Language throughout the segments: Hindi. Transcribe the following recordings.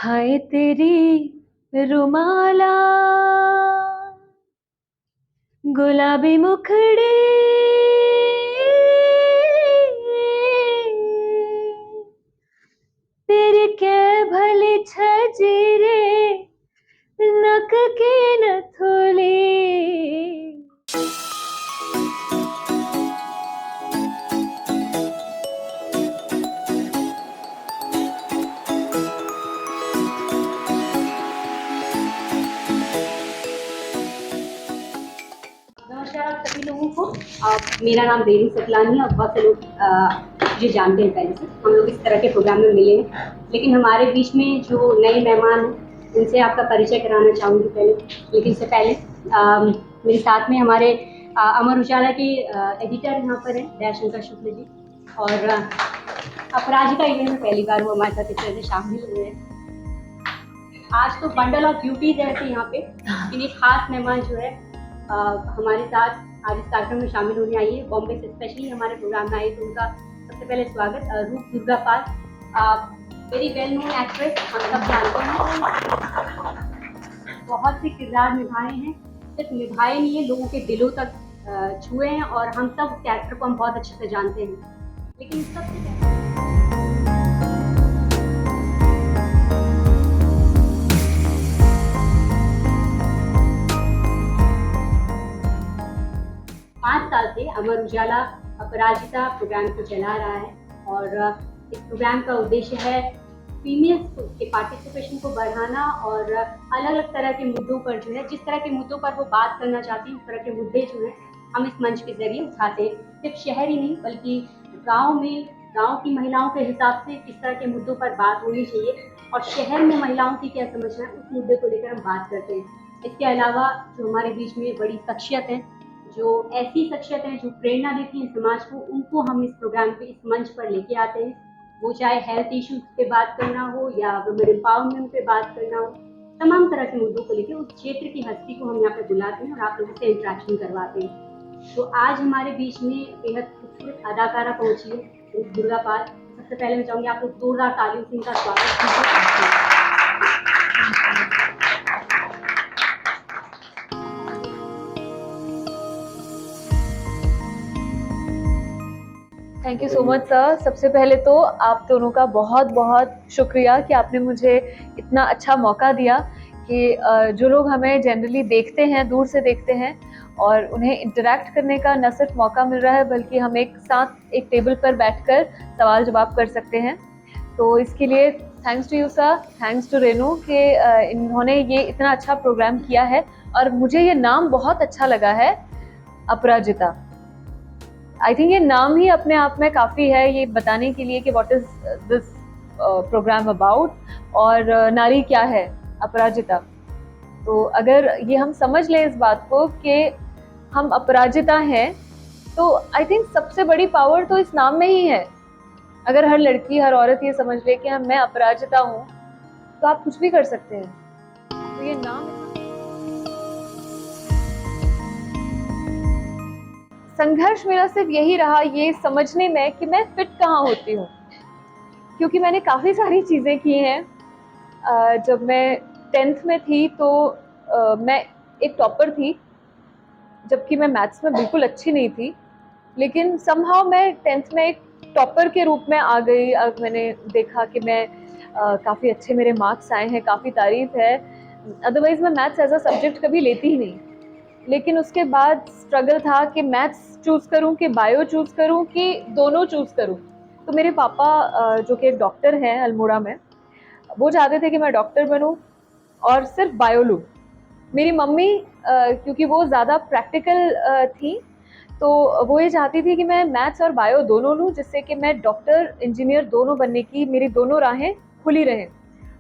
हाय तेरी रुमाला गुलाबी मुखड़ी तेरी के भली छजीरे नक के नथुली। नमस्कार सभी लोगों को। मेरा नाम रेणु सतलानी है और बहुत से लोग मुझे जानते हैं पहले से। हम लोग इस तरह के प्रोग्राम में मिले हैं, लेकिन हमारे बीच में जो नए मेहमान हैं उनसे आपका परिचय कराना चाहूँगी पहले। लेकिन इससे पहले मेरे साथ में हमारे अमर उजाला के एडिटर यहाँ पर हैं दयाशंकर शुक्ल जी, और अपराजिता इवेंट में पहली बार वो हमारे साथ इस तरह से शामिल हुए हैं। आज तो बंडल ऑफ ब्यूटीज है वैसे यहाँ पे, लेकिन एक खास मेहमान जो है हमारे साथ आज इस कार्यक्रम में शामिल होने आई है। बॉम्बे से स्पेशली हमारे प्रोग्राम में आई, तो उनका सबसे पहले स्वागत। रूप दुर्गा पाल, वेरी वेल नोन एक्ट्रेस, हम सब जानते हैं। बहुत से किरदार निभाए हैं, सिर्फ निभाए नहीं है, लोगों के दिलों तक छुए हैं, और हम सब उस कैरेक्टर को हम बहुत अच्छे से जानते हैं। लेकिन सबसे 5 साल से अमर उजाला अपराजिता प्रोग्राम को चला रहा है, और इस प्रोग्राम का उद्देश्य है फीमेल्स के पार्टिसिपेशन को बढ़ाना, और अलग अलग तरह के मुद्दों पर जो है, जिस तरह के मुद्दों पर वो बात करना चाहती हैं उस तरह के मुद्दे जो हैं हम इस मंच के जरिए उठाते हैं। सिर्फ शहर ही नहीं बल्कि गाँव में, गाँव की महिलाओं के हिसाब से किस तरह के मुद्दों पर बात होनी चाहिए, और शहर में महिलाओं की क्या समझना है, उस मुद्दे को लेकर हम बात करते हैं। इसके अलावा जो हमारे बीच में बड़ी शख्सियत हैं, जो ऐसी शख्सियत हैं जो प्रेरणा देती हैं समाज को, उनको हम इस प्रोग्राम पे, इस मंच पर लेके आते हैं। वो चाहे हेल्थ इश्यूज पे बात करना हो या वुमेन एम्पावरमेंट पे बात करना हो, तमाम तरह के मुद्दों को लेकर उस क्षेत्र की हस्ती को हम यहाँ पे बुलाते हैं और आप लोगों से इंटरेक्शन करवाते हैं। तो आज हमारे बीच में बेहद खूबसूरत अदाकारा पहुंची है दुर्गा पाल। सबसे पहले मैं चाहूँगी आप लोग जोरदार तालियों से इनका स्वागत कीजिए। Thank you so much sir. सबसे पहले तो आप दोनों का बहुत बहुत शुक्रिया कि आपने मुझे इतना अच्छा मौका दिया कि जो लोग हमें जनरली देखते हैं, दूर से देखते हैं, और उन्हें इंटरेक्ट करने का न सिर्फ मौका मिल रहा है बल्कि हम एक साथ एक टेबल पर बैठकर सवाल जवाब कर सकते हैं। तो इसके लिए thanks to you sir, thanks to Renu कि इन्होंने ये इतना अच्छा प्रोग्राम किया है, और मुझे ये नाम बहुत अच्छा लगा है, अपराजिता। आई थिंक ये नाम ही अपने आप में काफ़ी है ये बताने के लिए कि what is this program about, और नारी क्या है, अपराजिता। तो अगर ये हम समझ लें इस बात को कि हम अपराजिता हैं, तो आई थिंक सबसे बड़ी पावर तो इस नाम में ही है। अगर हर लड़की, हर औरत ये समझ ले कि मैं अपराजिता हूँ, तो आप कुछ भी कर सकते हैं। तो ये नाम संघर्ष मेरा सिर्फ यही रहा, ये समझने में कि मैं फिट कहाँ होती हूँ, क्योंकि मैंने काफ़ी सारी चीज़ें की हैं। जब मैं 10th में थी तो मैं एक टॉपर थी, जबकि मैं मैथ्स में बिल्कुल अच्छी नहीं थी, लेकिन समहाउ मैं 10th में एक टॉपर के रूप में आ गई। अब मैंने देखा कि मैं काफ़ी अच्छे मेरे मार्क्स आए हैं, काफ़ी तारीफ है। अदरवाइज़ मैं मैथ्स एज अ सब्जेक्ट कभी लेती ही नहीं। लेकिन उसके बाद स्ट्रगल था कि मैथ्स चूज़ करूं कि बायो चूज़ करूं कि दोनों चूज़ करूं। तो मेरे पापा जो कि एक डॉक्टर हैं अल्मोड़ा में, वो चाहते थे कि मैं डॉक्टर बनूं और सिर्फ बायो लूँ। मेरी मम्मी क्योंकि वो ज़्यादा प्रैक्टिकल थी, तो वो ये चाहती थी कि मैं मैथ्स और बायो दोनों लूँ, जिससे कि मैं डॉक्टर, इंजीनियर दोनों बनने की मेरी दोनों राहें खुली रहें।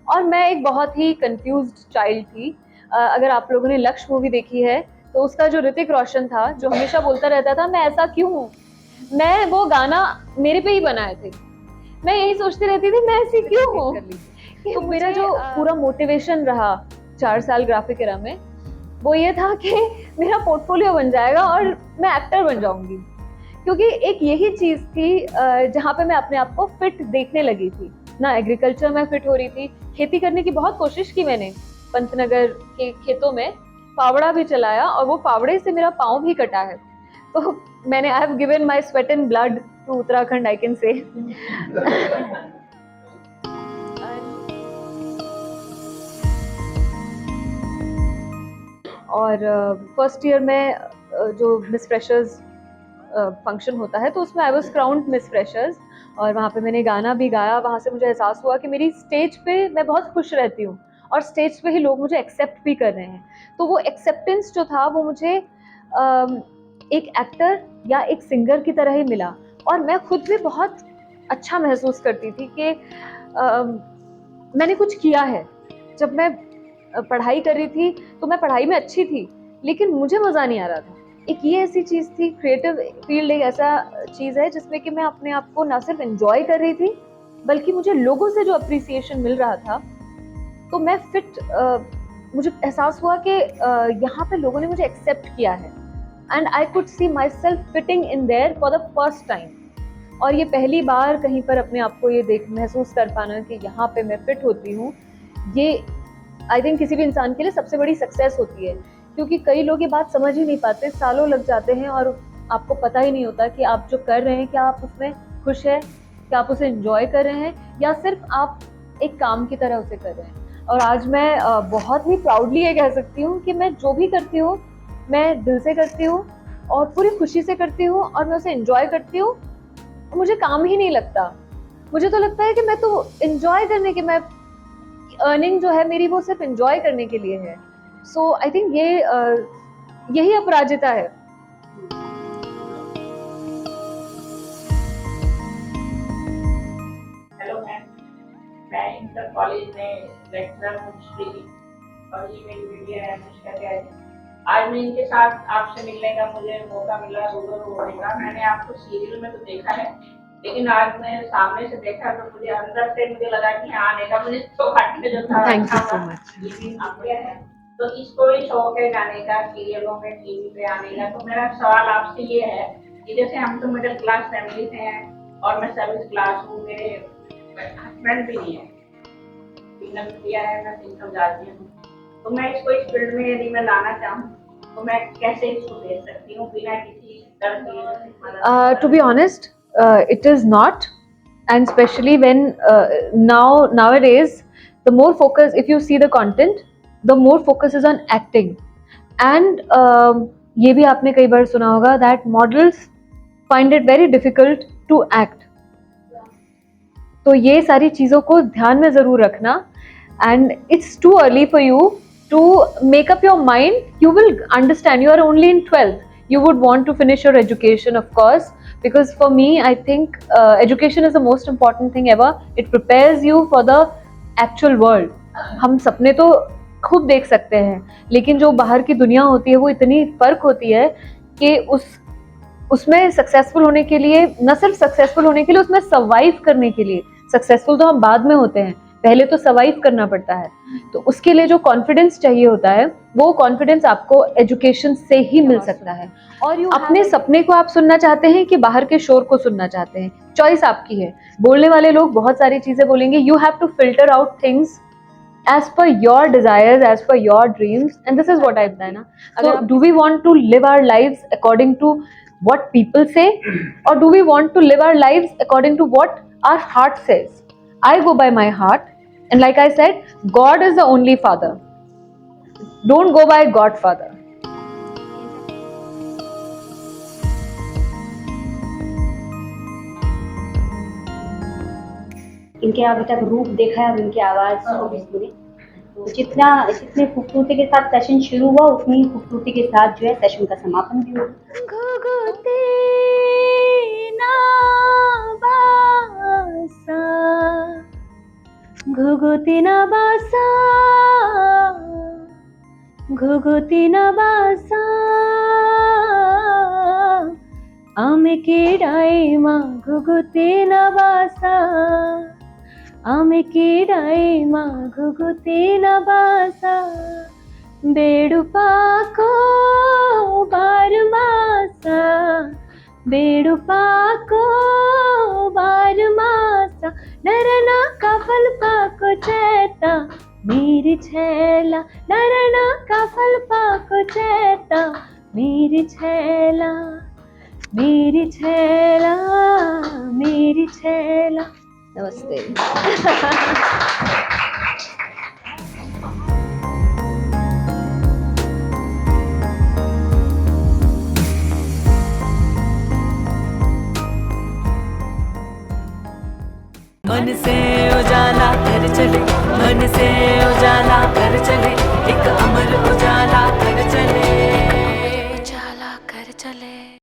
और मैं एक बहुत ही कंफ्यूज्ड चाइल्ड थी। अगर आप लोगों ने लक्ष्य मूवी देखी है तो उसका जो ऋतिक रोशन था, जो हमेशा बोलता रहता था मैं ऐसा क्यों हूँ, मैं वो गाना मेरे पे ही बनाए थे। मैं यही सोचती रहती थी मैं ऐसी क्यों हूँ। तो मेरा जो पूरा मोटिवेशन रहा 4 साल ग्राफिक एरा में, वो ये था कि मेरा पोर्टफोलियो बन जाएगा और मैं एक्टर बन जाऊंगी, क्योंकि एक यही चीज़ थी जहाँ पे मैं अपने आप को फिट देखने लगी थी। ना एग्रीकल्चर में फिट हो रही थी। खेती करने की बहुत कोशिश की मैंने, पंतनगर के खेतों में फावड़ा भी चलाया और वो फावड़े से मेरा पाँव भी कटा है। तो मैंने I have given my sweat and blood to Uttarakhand, I can say. और फर्स्ट ईयर में जो मिस फ्रेशर्स फंक्शन होता है तो उसमें I was crowned miss freshers, और वहाँ पे मैंने गाना भी गाया। वहाँ से मुझे एहसास हुआ कि मेरी स्टेज पे मैं बहुत खुश रहती हूँ और स्टेज पे ही लोग मुझे एक्सेप्ट भी कर रहे हैं। तो वो एक्सेप्टेंस जो था वो मुझे एक एक्टर या एक सिंगर की तरह ही मिला, और मैं खुद भी बहुत अच्छा महसूस करती थी कि मैंने कुछ किया है। जब मैं पढ़ाई कर रही थी तो मैं पढ़ाई में अच्छी थी, लेकिन मुझे मज़ा नहीं आ रहा था। एक ये ऐसी चीज़ थी, क्रिएटिव फील्ड एक ऐसा चीज़ है जिसमें कि मैं अपने आप को ना सिर्फ एंजॉय कर रही थी, बल्कि मुझे लोगों से जो अप्रिसिएशन मिल रहा था, तो मैं मुझे एहसास हुआ कि यहाँ पे लोगों ने मुझे एक्सेप्ट किया है, and I could see my self fitting in their for the first time. और ये पहली बार कहीं पर अपने आप को ये महसूस कर पाना कि यहाँ पे मैं फिट होती हूँ, ये आई थिंक किसी भी इंसान के लिए सबसे बड़ी सक्सेस होती है। क्योंकि कई लोग ये बात समझ ही नहीं पाते, सालों लग जाते हैं और आपको पता ही नहीं होता कि आप जो कर रहे हैं क्या आप उसमें खुश हैं, क्या आप उसे एंजॉय कर रहे हैं, या सिर्फ आप एक काम की तरह उसे कर रहे हैं। और आज मैं बहुत ही प्राउडली ये कह सकती हूँ कि मैं जो भी करती हूँ मैं दिल से करती हूँ और पूरी खुशी से करती हूँ, और मैं उसे एंजॉय करती हूँ। मुझे काम ही नहीं लगता, मुझे तो लगता है कि मैं तो एंजॉय करने के, मैं अर्निंग जो है मेरी वो सिर्फ एंजॉय करने के लिए है। सो आई थिंक यही अपराजिता है। हेलो मैम, मैं इंटर कॉलेज में लेक्चरर हूँ हिस्ट्री की, और ये मेरी बेटी है अनुष्का कैद। आज मैं इनके साथ आपसे मिलने का मुझे मौका मिला, रूबरू होने का। मैंने आपको सीरियल में तो देखा है, लेकिन आज मैं सामने से देखा तो मुझे अंदर से मुझे लगा कि यहाँ आने का मुझे सौभाग्य जो था। Thank you so much. ये भी आपके है, तो इसको भी शौक है गाने का, सीरियलों में टीवी पे आने का। तो मेरा सवाल आपसे ये है कि जैसे हम तो मिडिल क्लास फैमिली से हैं और मैं सर्विस क्लास हूँ, मेरे हस्बैंड भी नहीं है, सिंगल किया है, मैं सिंगल जाती हूँ। तो मैं इसको इस फील्ड में यदि मैं लाना चाहूँ तो मैं कैसे इसको भेज सकती हूँ बिना किसी डर के? To be honest, it is not, and especially when nowadays the more focus, if you see the content, the more focus is on acting, and ये भी आपने कई बार सुना होगा that models find it very difficult to act. तो ये सारी चीज़ों को ध्यान में ज़रूर रखना, and it's too early for you to make up your mind. You will understand, you are only in 12th, you would want to finish your education, of course, because for me I think education is the most important thing ever. It prepares you for the actual world. हम सपने तो खूब देख सकते हैं, लेकिन जो बाहर की दुनिया होती है वो इतनी फर्क होती है कि उसमें सक्सेसफुल होने के लिए, न सिर्फ सक्सेसफुल होने के लिए, उसमें सर्वाइव करने के लिए, सक्सेसफुल तो हम बाद में होते हैं, पहले तो सर्वाइव करना पड़ता है। तो उसके लिए जो कॉन्फिडेंस चाहिए होता है, वो कॉन्फिडेंस आपको एजुकेशन से ही मिल सकता है। और अपने सपने को आप सुनना चाहते हैं कि बाहर के शोर को सुनना चाहते हैं, चॉइस आपकी है। बोलने वाले लोग बहुत सारी चीजें बोलेंगे, you have to filter out things as per your desires, as per your dreams, and this is what I've done. So do we want to live our lives according to what people say, or do we want to live our lives according to what our heart says? I go by my heart, and like I said, God is the only father. Don't go by Godfather. इनके अभी तक रूप देखा है और इनकी आवाज़ को भी सुनी, तो जितने खूबसूरती के साथ सेशन शुरू हुआ उतनी ही खूबसूरती के साथ जो है सेशन का समापन भी हुआ। घुघुती ना बासा, घुघुती ना बासा, आमे के डाईमा घुघुती ना बासा, आमे के डाईमा घुघुती ना बासा, बेडुपाको बारमासा, बेडुपाको बारमासा नरना काफल पाको चैता मेरी छैला नरना काफल पाको चैता मेरी छैला मेरी छैला मेरी छैला। नमस्ते। मन से उजाला कर चले, मन से उजाला कर चले, एक अमर उजाला